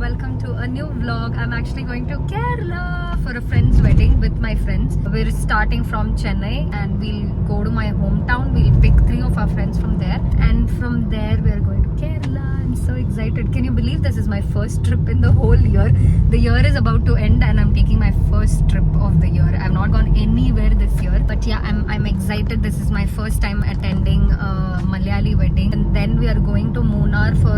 welcome to a new vlog. I'm actually going to Kerala for a friend's wedding with my friends. We're starting from Chennai and we'll go to my hometown. We'll pick 3 of our friends from there, and from there we're going to Kerala. I'm so excited. Can you believe this is my first trip in the whole year? The year is about to end and I'm taking my first trip of the year. I've not gone anywhere this year, but yeah, I'm excited. This is my first time attending a Malayali wedding, and then we are going to Munnar for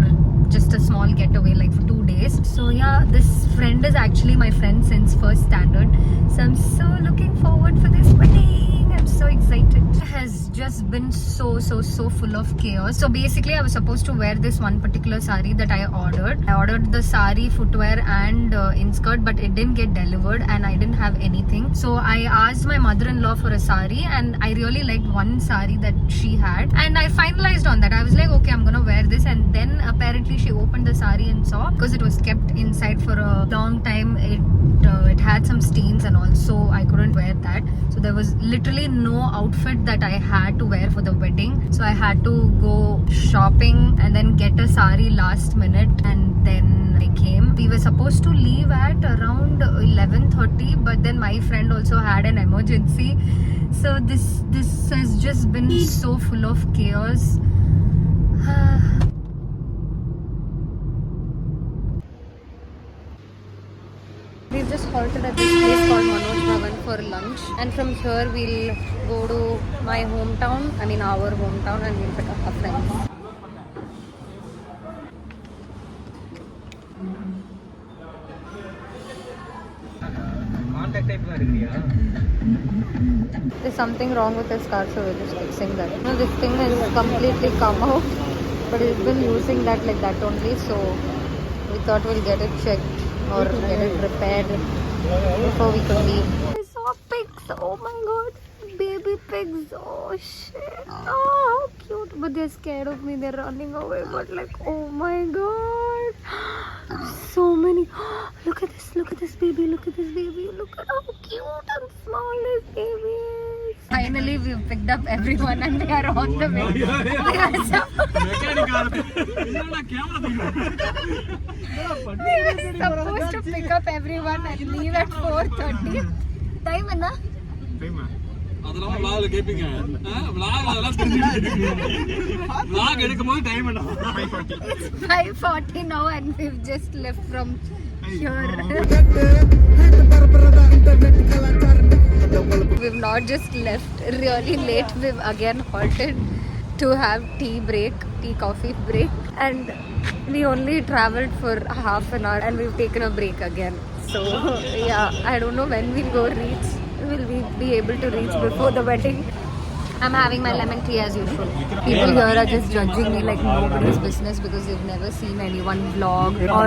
just a small getaway, like for 2 days. So yeah, this friend is actually my friend since first standard, so I'm so looking forward for this wedding. I'm so excited. It has just been so full of chaos. So basically I was supposed to wear this one particular sari that I ordered the sari, footwear and inskirt, but it didn't get delivered and I didn't have anything. So I asked my mother-in-law for a sari, and I really liked one sari that she had, and I finalized on that. I was like, okay, I'm gonna wear this. And then apparently she opened the sari and saw, because it was kept inside for a long time, it had some stains and all, so I couldn't wear that. So there was literally no outfit that I had to wear for the wedding, so I had to go shopping and then get a sari last minute, and then I came. We were supposed to leave at around 11:30, but then my friend also had an emergency. So this has just been so full of chaos. We've just halted at this place called Manoj Bhavan for lunch, and from here we'll go to my hometown, our hometown, and we'll pick up our friends. There's something wrong with this car, so we're just fixing that. No, this thing is completely come out, but we've been using that like that only, so we thought we'll get it checked or get it repaired before we could leave. I saw pigs. Oh my god, baby pigs. Oh shit. Oh, how cute. But they're scared of me. They're running away. But like, oh my god, so many. Look at this baby. Look at this baby. Look at how cute and small this baby is. Finally, we've picked up everyone and we are on the way. We were supposed to pick up everyone and leave at 4:30. Time enna? அதெல்லாம் vlog கேப்பீங்க. vlog அதெல்லாம் தெரிஞ்சிருக்கீங்க. vlog எடுக்கும்போது time என்ன? 5:40. It's 5:40 now and we've just left from here. We've not just left really late. We've again halted to have coffee break, and we only traveled for half an hour and we've taken a break again. So yeah, I don't know when will we be able to reach before the wedding. I'm having my lemon tea as usual. People here are just judging me like nobody's business because they've never seen anyone vlog or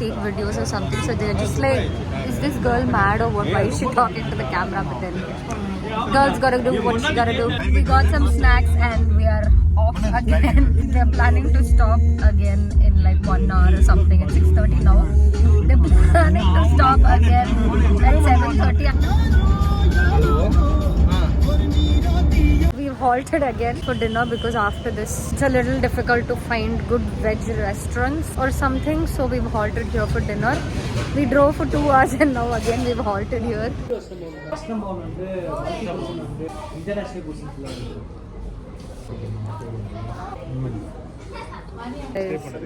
take videos or something. So they're just like, is this girl mad or what? Why is she talking to the camera? But then girl's gotta do what she gotta do. We got some snacks and we are off again. They're planning to stop again in like 1 hour or something. It's 6:30 now. They're planning to stop again at 7:30. We've halted again for dinner because after this it's a little difficult to find good veg restaurants or something, so we've halted here for dinner. We drove for 2 hours and now again we've halted here.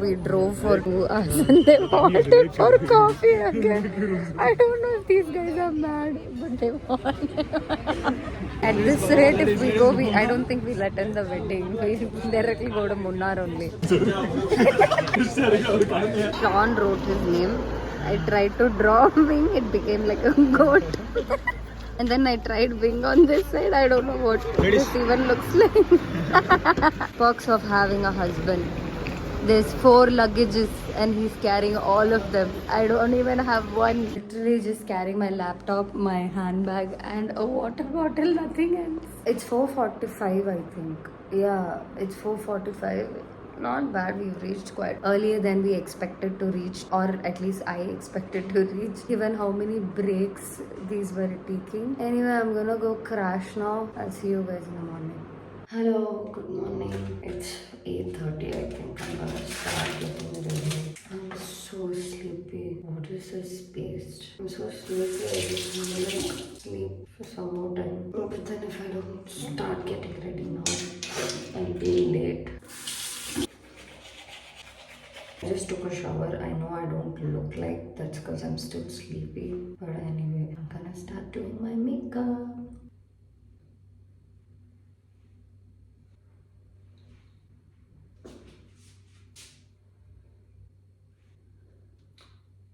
We drove for 2 hours and they halted for coffee again. I don't know if these guys are mad, but they halted. At this rate, if we go, I don't think we'll attend the wedding. We'll directly go to Munnar only. Sean wrote his name. I tried to draw wing, it became like a goat. And then I tried wing on this side. I don't know what this even looks like. Perks of having a husband. There's 4 luggages and he's carrying all of them. I don't even have one. Literally just carrying my laptop, my handbag and a water bottle, nothing else. It's 4:45 I think. Yeah, it's 4:45. Not bad. We've reached quite earlier than we expected to reach, or at least I expected to reach, given how many breaks these were taking. Anyway, I'm gonna go crash now. I'll see you guys in the morning. Hello, good morning. It's 8:30 I think. I'm gonna start getting ready. I'm so sleepy. This is paste. I'm so sleepy. I just want to sleep for some more time. But then if I don't start getting ready now, I'll be late. I just took a shower. I know I don't look like that's because I'm still sleepy. But anyway, I'm gonna start doing my makeup.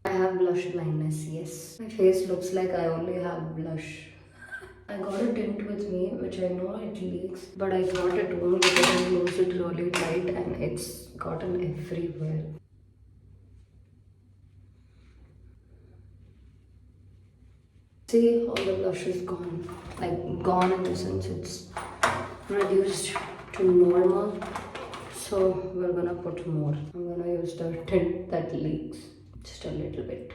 I have blush blindness, yes. My face looks like I only have blush. I got a tint with me, which I know it leaks, but I thought it won't because I closed it really tight and it's gotten everywhere. See, all the blush is gone. Like, gone in the sense it's reduced to normal. So, we're gonna put more. I'm gonna use the tint that leaks. Just a little bit.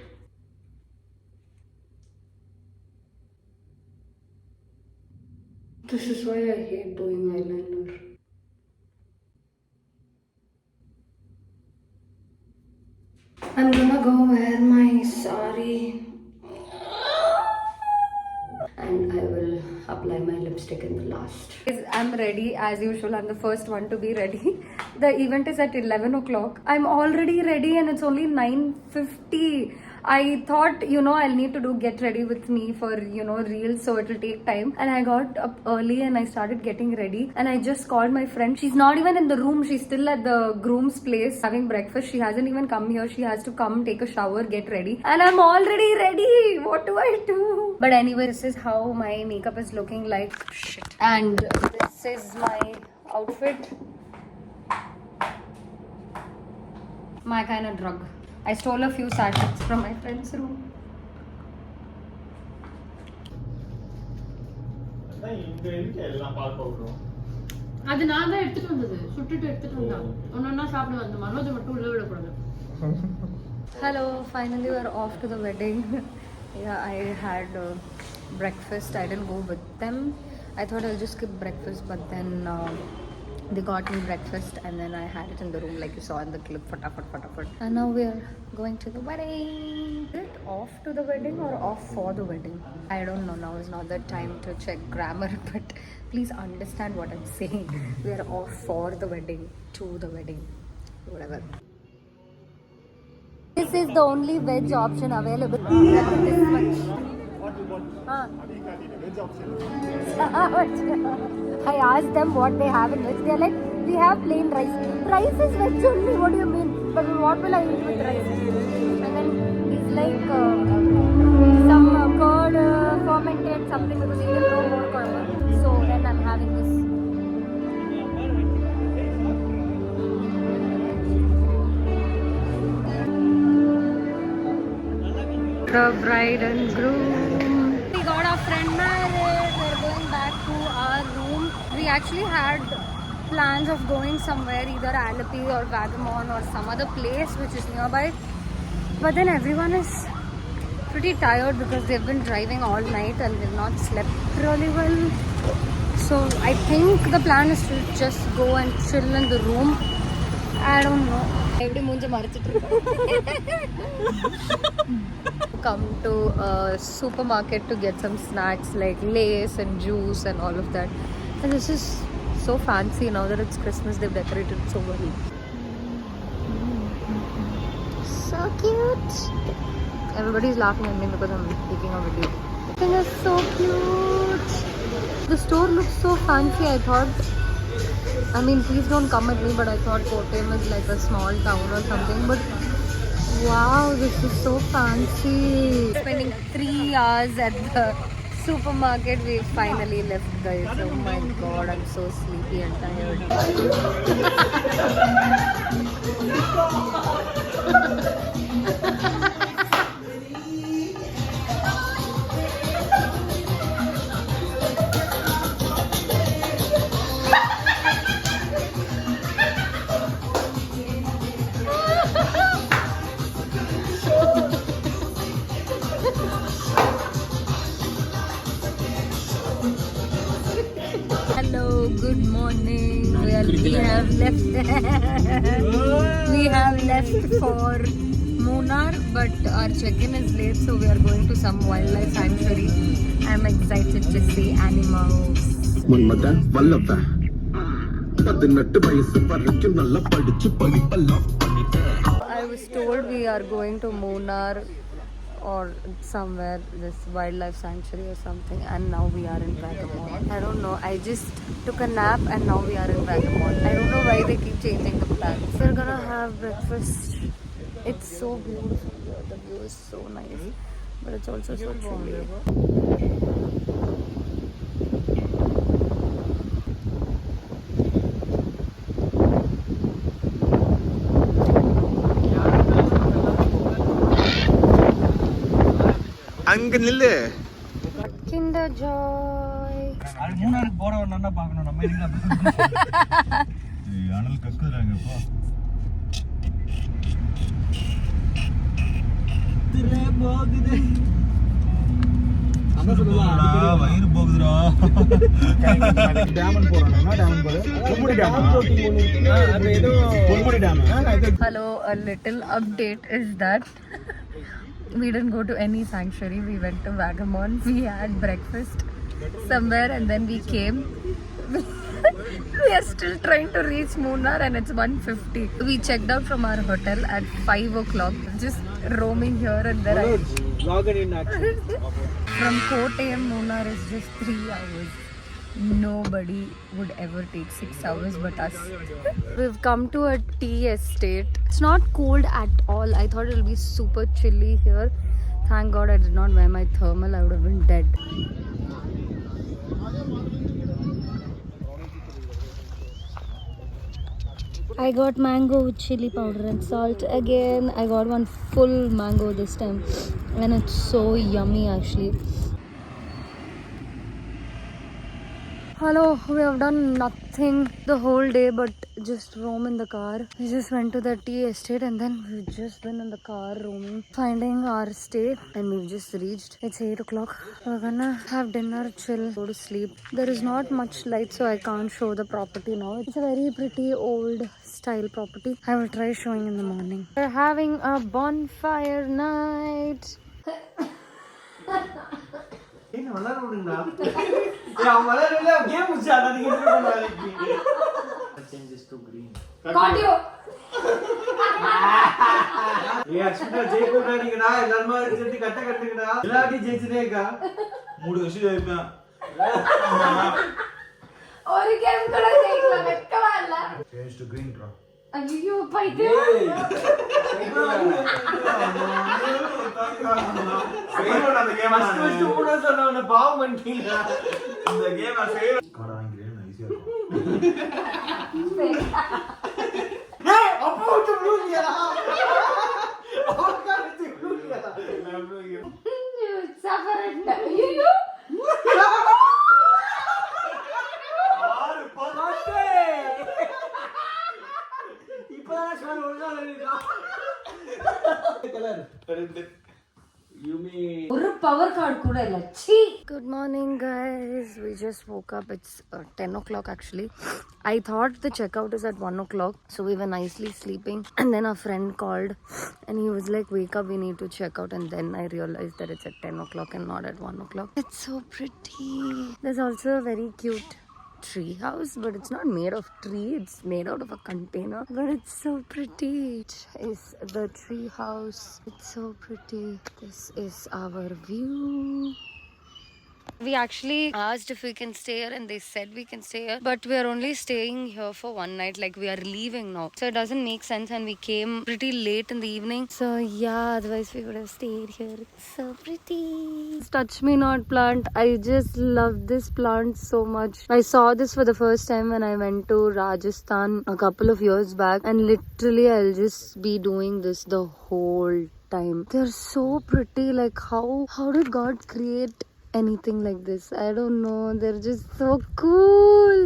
This is why I hate doing eyeliner. I'm gonna go wear my sari and I will apply my lipstick in the last. I'm ready as usual. I'm the first one to be ready. The event is at 11 o'clock. I'm already ready and it's only 9:50. I thought, I'll need to do get ready with me for, reels, so it'll take time. And I got up early and I started getting ready. And I just called my friend. She's not even in the room. She's still at the groom's place having breakfast. She hasn't even come here. She has to come, take a shower, get ready. And I'm already ready. What do I do? But anyway, this is how my makeup is looking like. Shit. And this is my outfit. My kind of drug. I stole a few sachets from my friend's room. அது நான் தான் எடுத்துட்டு வந்தது சுட்டுட்டு எடுத்துட்டு வந்தான் ஒண்ணா சாப்பிட வந்த மனோஜ் மட்டும் உள்ள விட கூடாது. Hello, finally we're off to the wedding. Yeah, I had breakfast. I didn't go with them. I thought I'll just skip breakfast, but then they got me breakfast and then I had it in the room like you saw in the clip. Fatafat. And now we're going to the wedding. Is it off to the wedding or off for the wedding? I don't know. Now is not the time to check grammar, but please understand what I'm saying. We are off for the wedding, to the wedding, whatever. This is the only veg option available. This much. I asked them what they have in veg. They're like, we have plain rice. Rice is veg only. What do you mean? But what will I eat with rice? And then it's like some curd fermented something because you don't know more curd. So then I'm having this. The bride and groom. We got our friend married. We're going back to our room. We actually had plans of going somewhere, either Alleppey or Vagamon or some other place which is nearby. But then everyone is pretty tired because they've been driving all night and they've not slept really well. So I think the plan is to just go and chill in the room. I don't know. Come to a supermarket to get some snacks like Lays and juice and all of that. And this is so fancy now that it's Christmas. They've decorated it so well. So cute. Everybody's laughing at me because I'm taking a video. Everything is so cute. The store looks so fancy. I thought, please don't come at me, but I thought Kottayam is like a small town or something. But wow, this is so fancy. Spending 3 hours at the supermarket. We finally left, guys. Oh my god, I'm so sleepy and tired. Hello, good morning. We have left. We have left for Munnar, but our check-in is late, so we are going to some wildlife sanctuary. I'm excited to see animals. மன்மத வல்லவ 18 வயசு வரைக்கும் நல்லா படிச்சு படிப்ப love பண்ணிட்டேன். I was told we are going to Munnar or somewhere, this wildlife sanctuary or something, and now we are in Vagamon. I don't know, I just took a nap and now we are in Vagamon. I don't know why they keep changing the plans. We're gonna have breakfast. It's so beautiful here. The view is so nice, but it's also so chilly. அங்க நில்லு. Kinder Joy. மூணாருக்கு போறவன் நல்லா பார்க்கணும் நம்ம எங்க அனல் கக்குறாங்க இப்போ போகுது வயிறு போகுதுடா டேமன் போறானா டேமன் போற பொன்முடி டேம் அது ஏதோ Ponmudi dam Hello, a little update is that we didn't go to any sanctuary. We went to Vagamon. We had breakfast somewhere and then we came. We are still trying to reach Munnar and it's 1:50. We checked out from our hotel at 5 o'clock. Just roaming here and there. vlogger in action From Kottayam, Munnar is just 3 hours. Nobody would ever take 6 hours but us. We've come to a tea estate. It's not cold at all. I thought it'll be super chilly here. Thank God I did not wear my thermal. I would have been dead. I got mango with chili powder and salt again. I got one full mango this time and it's so yummy actually. Hello, we have done nothing the whole day but just roam in the car. We just went to the tea estate and then we've just been in the car roaming, finding our stay, and we've just reached. It's 8 o'clock. We're gonna have dinner, chill, go to sleep. There is not much light so I can't show the property now. It's a very pretty old style property. I will try showing in the morning. We're having a bonfire night. என்ன வளர விடுங்கடா அவன் வளரல game முடிச்சாடா நீங்க என்ன பண்ணாதீங்க changes to green Cardio. ஏய் அக்ஷனா ஜெயிக்கோடா நீங்கடா எல்லாரும் சேர்த்து கட்ட கட்டுங்கடா எல்லாட்டி ஜெயிச்சதேக்கா 3 வருஷம் ஜெயிப்பேன் ஒரு கேம் கூட ஜெயிக்கல வெக்கமா இல்ல. change to green bro ஐயோ பைத்தியம். அந்த கேம் ஃபர்ஸ்ட் கூட சொன்னவன பாவம் பண்ணிட்டீங்க இந்த கேம் நான் ஃபெயில் கார்ட் வாங்கிக்கிறேன் ஈஸியா இருக்கும் ஏய் அப்போ வந்து ப்ளூலியா அவகாரத்து ப்ளூலியா நான் ப்ளூலியா சஃபரண்ட். ஐயோ ஆறு பாத்தே இப்பதான் சார் ஒழுங்கா கலர் ரெண்டு ஒரு பவர் கார்டு கூட இல்ல. ச்சீ. Good morning guys. We just woke up. It's 10 o'clock actually. I thought the checkout is at 1 o'clock. So we were nicely sleeping. And then our friend called and he was like, wake up, we need to check out. And then I realized that it's at 10 o'clock and not at 1 o'clock. It's so pretty. There's also a very cute tree house, but it's not made of tree, it's made out of a container, but it's so pretty. It is the tree house. It's so pretty. This is our view. We actually asked if we can stay here and they said we can stay here, but we are only staying here for one night, like we are leaving now, so it doesn't make sense. And we came pretty late in the evening, so yeah, otherwise we would have stayed here. It's so pretty. Touch me not plant. I just love this plant so much. I saw this for the first time when I went to Rajasthan a couple of years back, and literally I'll just be doing this the whole time. They're so pretty. Like how did God create anything like this? I don't know. They're just so cool.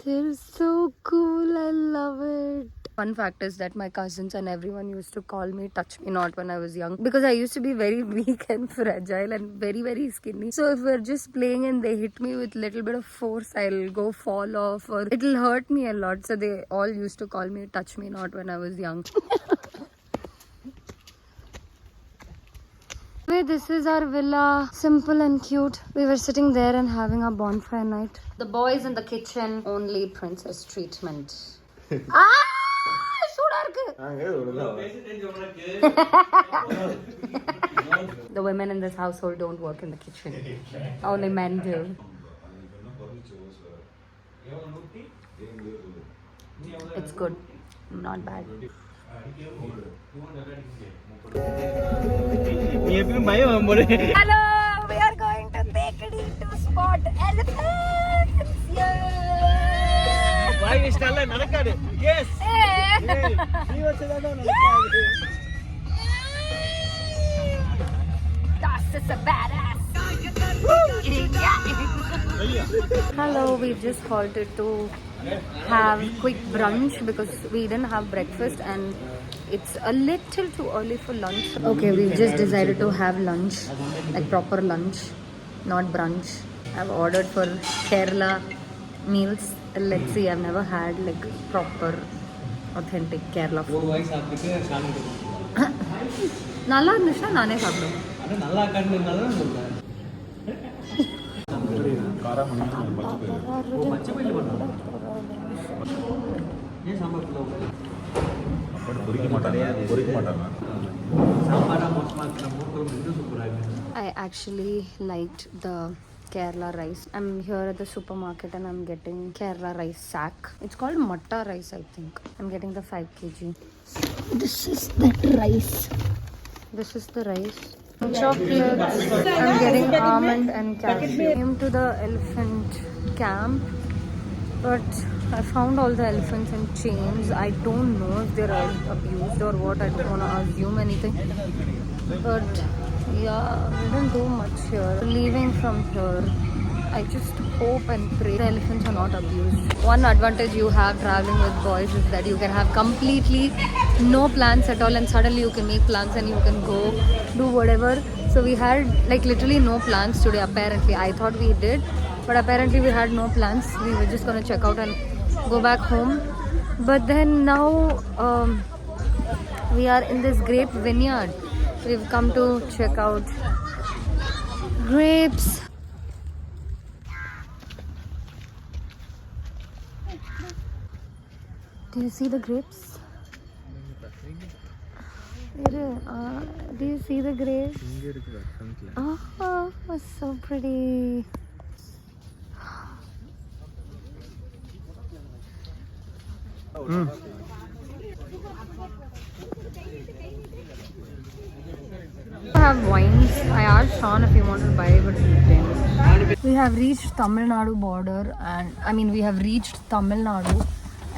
They're so cool. I love it. Fun fact is that my cousins and everyone used to call me touch me not when I was young, because I used to be very weak and fragile and very, very skinny. So if we're just playing and they hit me with little bit of force, I'll go fall off or it'll hurt me a lot. So they all used to call me touch me not when I was young. This is our villa, simple and cute. We were sitting there and having a bonfire night. The boys in the kitchen, only princess treatment. The women in this household don't work in the kitchen. Only men do. It's good, not bad. Hello, we are going to Bakery to spot elephants. Yeah. Why is Stella Nadakadu? Yes. Das is a badass. Hello, we just halted to have quick brunch because we didn't have breakfast and it's a little too early for lunch. Okay, we've just decided to have lunch, like proper lunch, not brunch. I've ordered for Kerala meals. Let's see, I've never had like proper authentic Kerala food. நல்லா இருந்துச்சுன்னா நானே சாப்பிடுவேன். I actually liked the Kerala rice. I'm here at the supermarket and I'm getting Kerala rice sack. It's called Matta rice, I think. I'm getting the 5 kg. This is that rice. This is the rice. Chocolates. I'm getting almond and cashew. I came to the elephant camp, but I found all the elephants in chains. I don't know if they're abused or what. I don't want to assume anything. But yeah, we didn't do much here. Leaving from here, I just hope and pray the elephants are not abused. One advantage you have traveling with boys is that you can have completely no plans at all and suddenly you can make plans and you can go do whatever. So we had like literally no plans today apparently. I thought we did, but apparently we had no plans. We were just gonna check out and go back home. But then now we are in this grape vineyard. We've come to check out grapes. Do you see the grapes? Do you see the grapes? Oh, it's so pretty. I have wines. I asked Sean if he wanted to buy, but he didn't. We have reached Tamil Nadu border, and we have reached Tamil Nadu,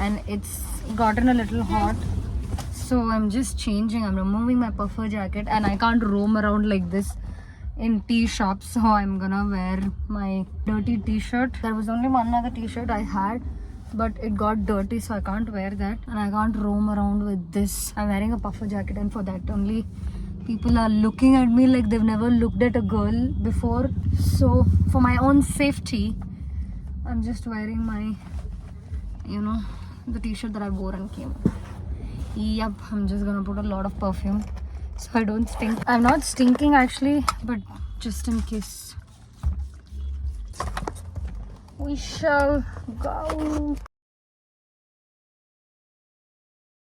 and it's gotten a little hot. So I'm just changing. I'm removing my puffer jacket, and I can't roam around like this in tea shops. So I'm gonna wear my dirty t-shirt. There was only one other t-shirt I had, but it got dirty, so I can't wear that, and I can't roam around with this. I'm wearing a puffer jacket, and for that only people are looking at me like they've never looked at a girl before. So for my own safety, I'm just wearing my, the t-shirt that I wore and came. Yep, I'm just gonna put a lot of perfume so I don't stink. I'm not stinking actually, but just in case. We shall go.